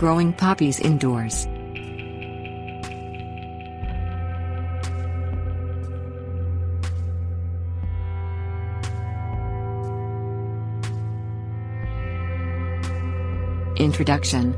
Growing poppies indoors. Introduction.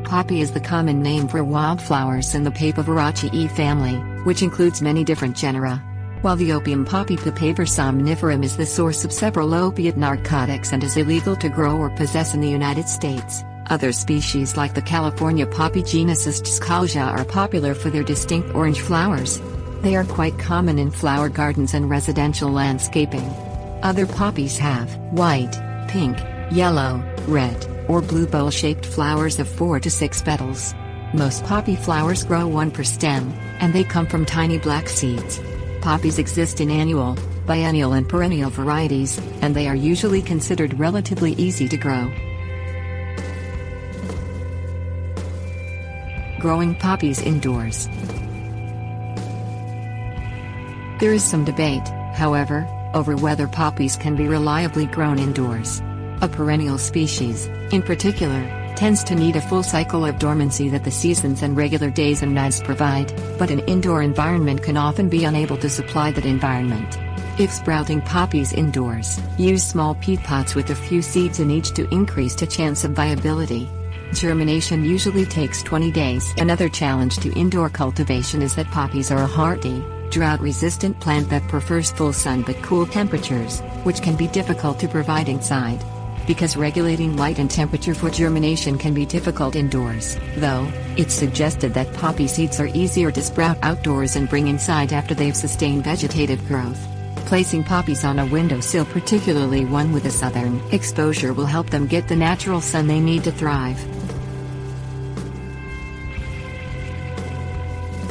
Poppy is the common name for wildflowers in the Papaveraceae family, which includes many different genera. While the opium poppy Papaver somniferum is the source of several opiate narcotics and is illegal to grow or possess in the United States, other species like the California poppy genus Eschscholzia are popular for their distinct orange flowers. They are quite common in flower gardens and residential landscaping. Other poppies have white, pink, yellow, red, or blue bowl-shaped flowers of 4 to 6 petals. Most poppy flowers grow one per stem, and they come from tiny black seeds. Poppies exist in annual, biennial and perennial varieties, and they are usually considered relatively easy to grow. Growing poppies indoors. There is some debate, however, over whether poppies can be reliably grown indoors. A perennial species, in particular, tends to need a full cycle of dormancy that the seasons and regular days and nights provide, but an indoor environment can often be unable to supply that environment. If sprouting poppies indoors, use small peat pots with a few seeds in each to increase the chance of viability. Germination usually takes 20 days. Another challenge to indoor cultivation is that poppies are a hardy, drought-resistant plant that prefers full sun but cool temperatures, which can be difficult to provide inside. Because regulating light and temperature for germination can be difficult indoors, though, it's suggested that poppy seeds are easier to sprout outdoors and bring inside after they've sustained vegetative growth. Placing poppies on a windowsill, particularly one with a southern exposure, will help them get the natural sun they need to thrive.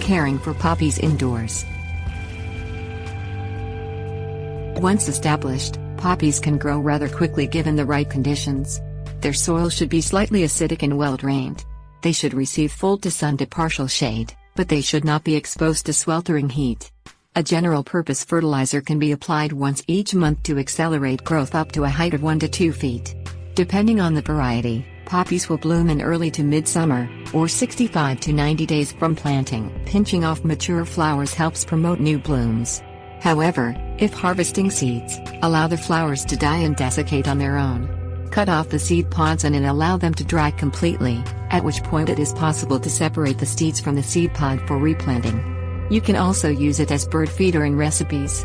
Caring for poppies indoors. Once established, poppies can grow rather quickly given the right conditions. Their soil should be slightly acidic and well-drained. They should receive full to sun to partial shade, but they should not be exposed to sweltering heat. A general-purpose fertilizer can be applied once each month to accelerate growth up to a height of 1 to 2 feet. Depending on the variety, poppies will bloom in early to mid-summer, or 65 to 90 days from planting. Pinching off mature flowers helps promote new blooms. However, if harvesting seeds, allow the flowers to die and desiccate on their own. Cut off the seed pods and allow them to dry completely, at which point it is possible to separate the seeds from the seed pod for replanting. You can also use it as bird feeder in recipes.